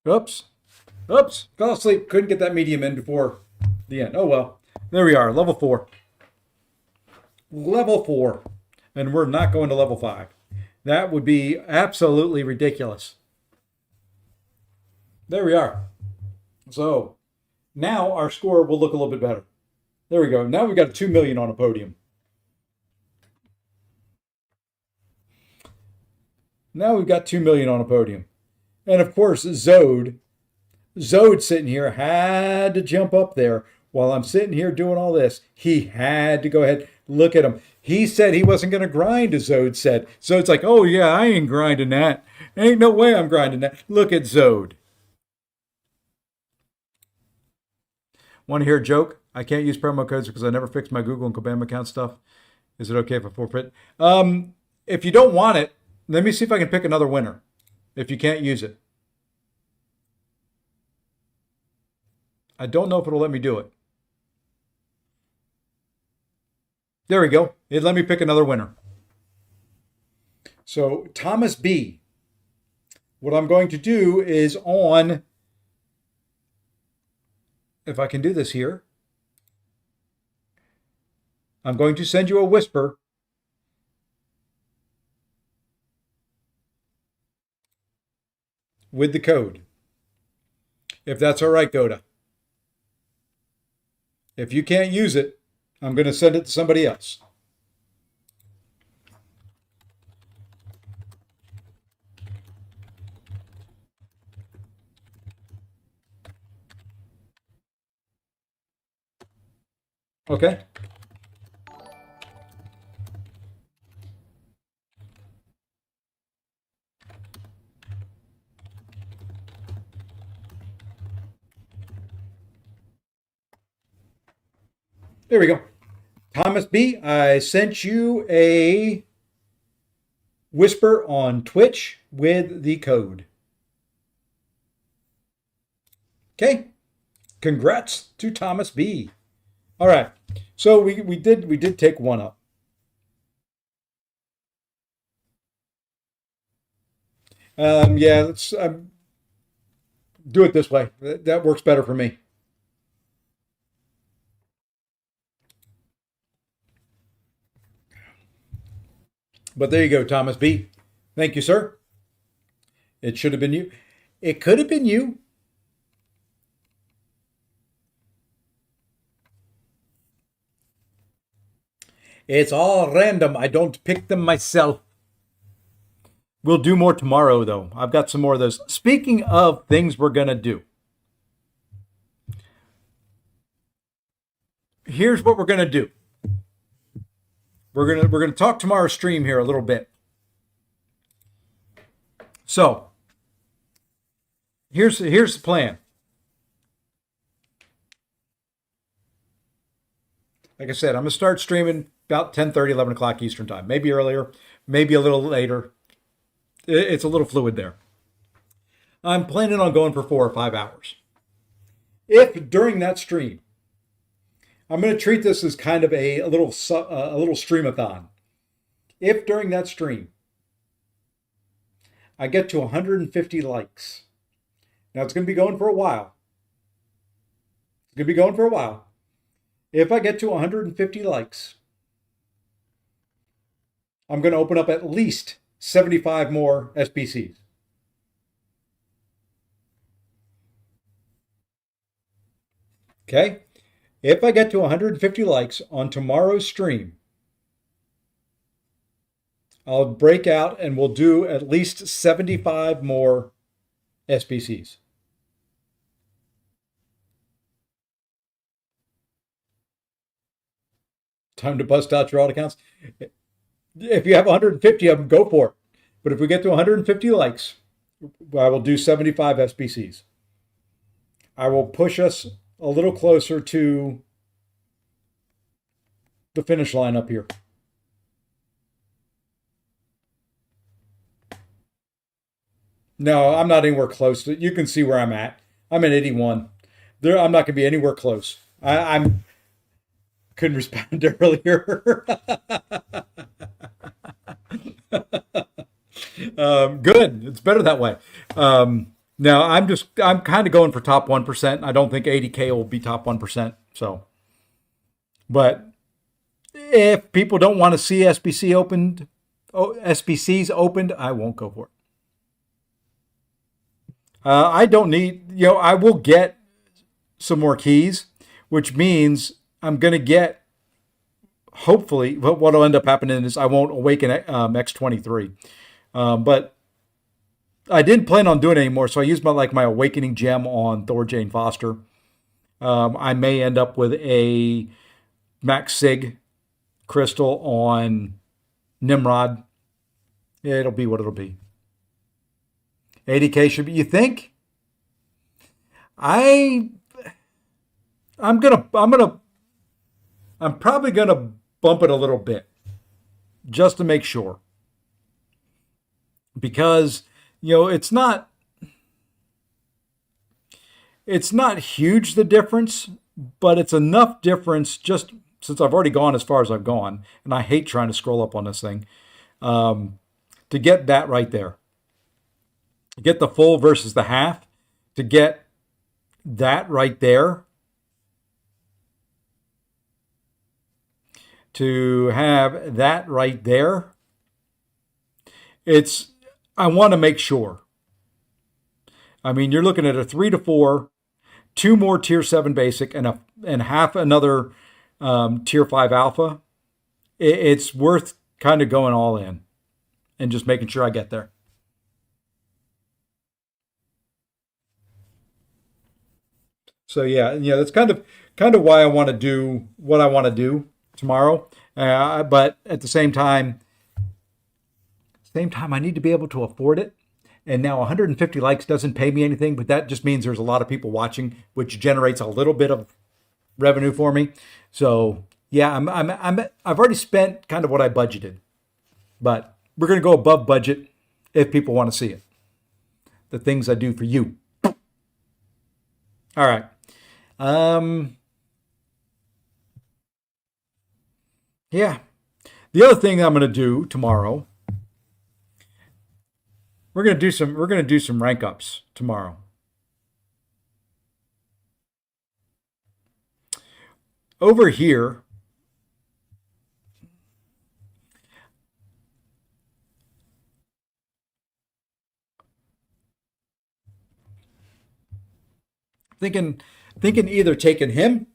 Oops. Oops. Fell asleep. Couldn't get that medium in before the end. Oh well. There we are. Level 4. Level 4. And we're not going to level 5. That would be absolutely ridiculous. There we are. So now our score will look a little bit better. There we go. Now we've got 2 million on a podium. Now we've got 2 million on a podium. And of course, Zode sitting here had to jump up there while I'm sitting here doing all this. He had to go ahead. Look at him. He said he wasn't going to grind, as Zode said. Zode's like, oh, yeah, I ain't grinding that. Ain't no way I'm grinding that. Look at Zode. Want to hear a joke? I can't use promo codes because I never fixed my Google and Kabam account stuff. Is it okay if I forfeit? If you don't want it, let me see if I can pick another winner if you can't use it. I don't know if it'll let me do it. There we go. It let me pick another winner. So Thomas B. What I'm going to do is on, if I can do this here, I'm going to send you a whisper. With the code. If that's all right, Goda. If you can't use it, I'm going to send it to somebody else. Okay. There we go. Thomas B., I sent you a whisper on Twitch with the code. Okay. Congrats to Thomas B. All right. So we did take one up. Yeah, let's do it this way. That works better for me. But there you go, Thomas B. Thank you, sir. It should have been you. It could have been you. It's all random. I don't pick them myself. We'll do more tomorrow, though. I've got some more of those. Speaking of things we're going to do, here's what we're going to do. We're gonna talk tomorrow's stream here a little bit. So here's the plan. Like I said, I'm gonna start streaming about 10:30, 11 o'clock Eastern time. Maybe earlier, maybe a little later. It's a little fluid there. I'm planning on going for 4 or 5 hours. If during that stream, I'm going to treat this as kind of a little streamathon. If during that stream I get to 150 likes, now it's going to be going for a while. It's going to be going for a while. If I get to 150 likes, I'm going to open up at least 75 more SBCs. Okay? If I get to 150 likes on tomorrow's stream, I'll break out and we'll do at least 75 more SBCs. Time to bust out your alt accounts. If you have 150 of them, go for it. But if we get to 150 likes, I will do 75 SBCs. I will push us a little closer to the finish line up here. No, I'm not anywhere close. You can see where I'm at. I'm at 81. I'm not going to be anywhere close. I'm couldn't respond earlier. Good. It's better that way. Now I'm kind of going for top 1%. I don't think 80K will be top 1%. So, but if people don't want to see SBCs opened, I won't go for it. I don't need, I will get some more keys, which means I'm going to get, hopefully, what will end up happening is I won't awaken X23. But I didn't plan on doing it anymore, so I used my awakening gem on Thor Jane Foster. I may end up with a Max Sig crystal on Nimrod. It'll be what it'll be. 80K should be. You think? I'm probably gonna bump it a little bit just to make sure, because it's not huge, the difference, but it's enough difference just since I've already gone as far as I've gone, and I hate trying to scroll up on this thing, to get that right there. To get the full versus the half, to get that right there, to have that right there, I want to make sure. I mean, you're looking at a 3 to 4, 2 more tier 7 basic, and half another tier 5 alpha. It's worth kind of going all in and just making sure I get there. So yeah, that's kind of why I want to do what I want to do tomorrow. But at the same time, I need to be able to afford it. And now 150 likes doesn't pay me anything, but that just means there's a lot of people watching, which generates a little bit of revenue for me. So yeah, I've already spent kind of what I budgeted, but we're going to go above budget if people want to see it. The things I do for you. All right. Yeah. The other thing I'm going to do tomorrow, we're going to do some rank ups tomorrow. Over here, thinking thinking either taking him,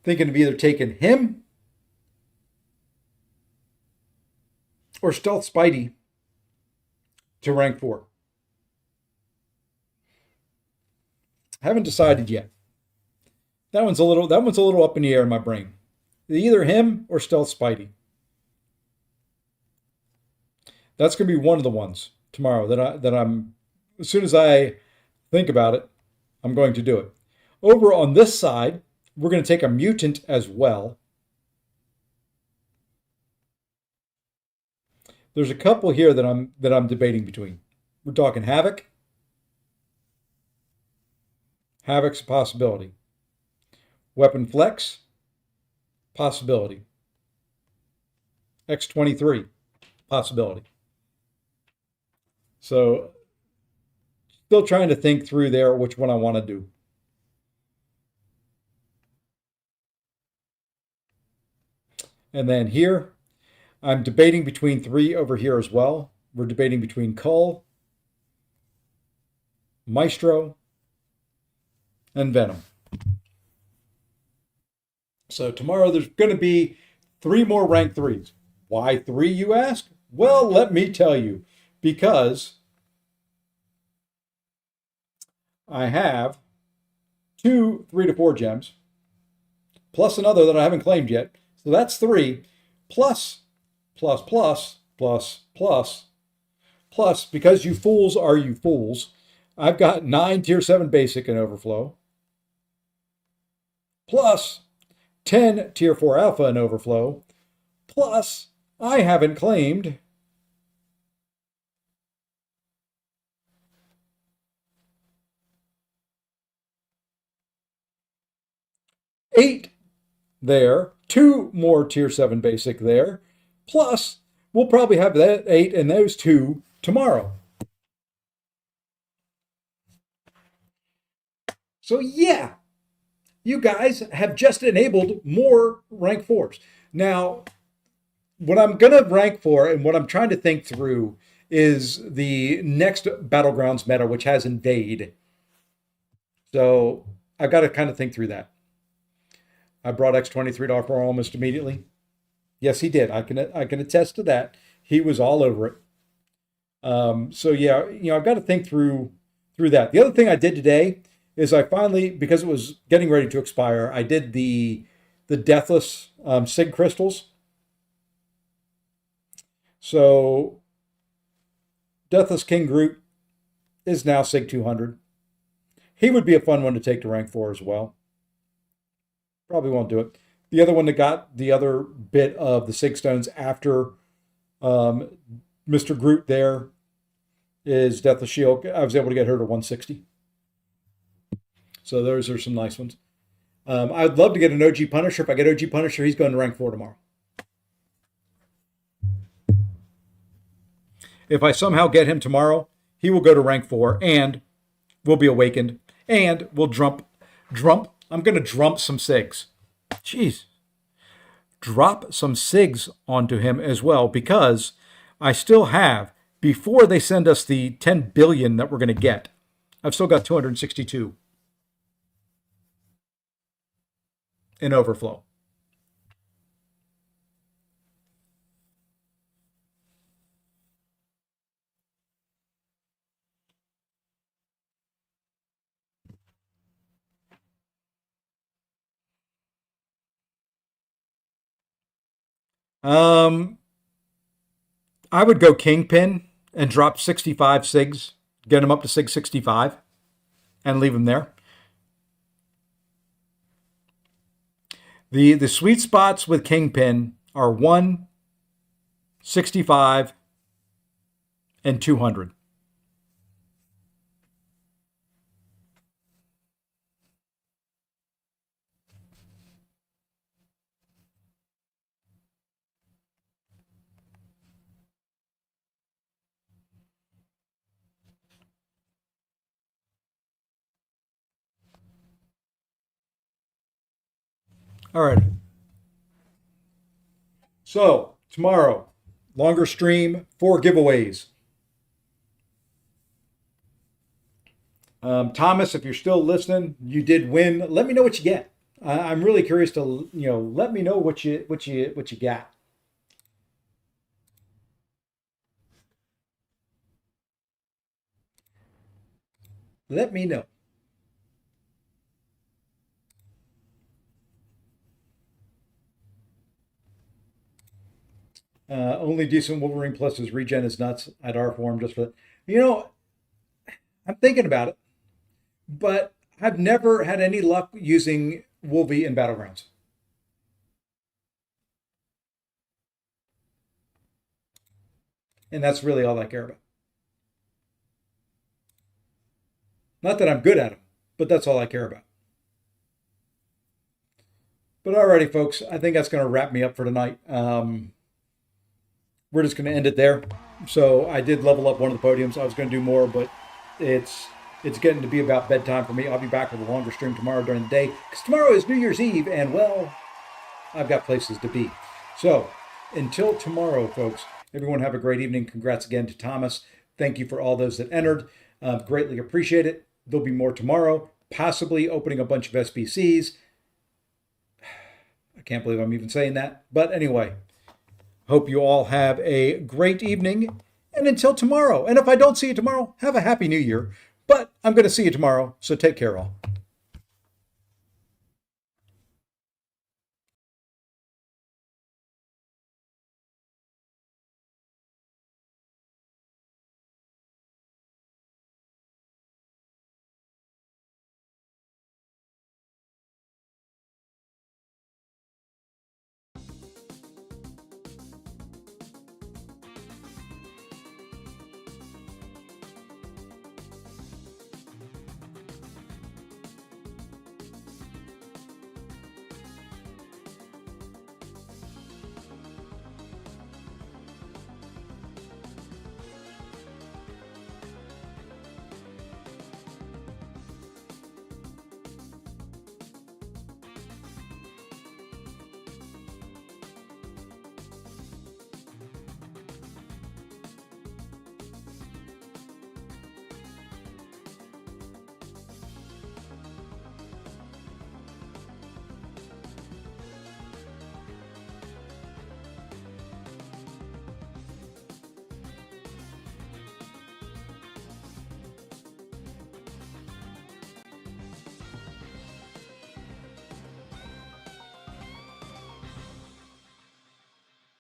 thinking of either taking him or stealth Spidey to rank 4. Haven't decided yet. That one's a little up in the air in my brain. Either him or stealth Spidey. That's going to be one of the ones tomorrow that I'm as soon as I think about it, I'm going to do it. Over on this side, we're going to take a mutant as well. There's a couple here that I'm debating between. We're talking Havoc. Havoc's a possibility. Weapon Flex, possibility. X-23, possibility. So still trying to think through there which one I want to do. And then here, I'm debating between 3 over here as well. We're debating between Cull, Maestro, and Venom. So tomorrow there's going to be 3 more rank 3s. Why 3, you ask? Well, let me tell you. Because I have 2 3 to 4 gems, plus another that I haven't claimed yet. So that's 3, plus, plus, plus, plus, plus, plus, because you fools are you fools, I've got 9 tier 7 basic in overflow, plus 10 tier 4 alpha in overflow, plus I haven't claimed 8 there, 2 more tier 7 basic there, plus we'll probably have that 8 and those 2 tomorrow. So yeah, you guys have just enabled more rank 4s. Now, what I'm going to rank for and what I'm trying to think through is the next battlegrounds meta, which has invade. So I've got to kind of think through that. I brought X-23 to R4 almost immediately. Yes, he did. I can attest to that. He was all over it. So yeah, I've got to think through that. The other thing I did today is I finally, because it was getting ready to expire, I did the deathless sig crystals. So deathless King Groot is now sig 200. He would be a fun one to take to rank 4 as well. Probably won't do it. The other one that got the other bit of the sig stones after Mr. Groot there is Deathless Shield. I was able to get her to 160. So those are some nice ones. I'd love to get an OG Punisher. If I get OG Punisher, he's going to rank 4 tomorrow. If I somehow get him tomorrow, he will go to rank 4 and will be awakened and will drump. I'm going to drump some SIGs. Jeez. Drop some SIGs onto him as well, because I still have, before they send us the 10 billion that we're going to get, I've still got 262 in overflow. Um, I would go Kingpin and drop 65 SIGs, get him up to SIG 65, and leave him there. The sweet spots with Kingpin are 165 and 200. All right. So tomorrow, longer stream, 4 giveaways. Thomas, if you're still listening, you did win. Let me know what you get. I'm really curious to let me know what you got. Let me know. Only decent Wolverine plus his regen is nuts. I'd R for him just for that. I'm thinking about it, but I've never had any luck using Wolvie in battlegrounds, and that's really all I care about. Not that I'm good at them, but that's all I care about. But alrighty, folks, I think that's going to wrap me up for tonight. We're just going to end it there. So I did level up one of the podiums. I was going to do more, but it's getting to be about bedtime for me. I'll be back with a longer stream tomorrow during the day because tomorrow is New Year's Eve, and well, I've got places to be. So until tomorrow, folks, everyone have a great evening. Congrats again to Thomas. Thank you for all those that entered. Greatly appreciate it. There'll be more tomorrow, possibly opening a bunch of SBCs. I can't believe I'm even saying that. But anyway, hope you all have a great evening. And until tomorrow. And if I don't see you tomorrow, have a happy new year. But I'm going to see you tomorrow. So take care, all.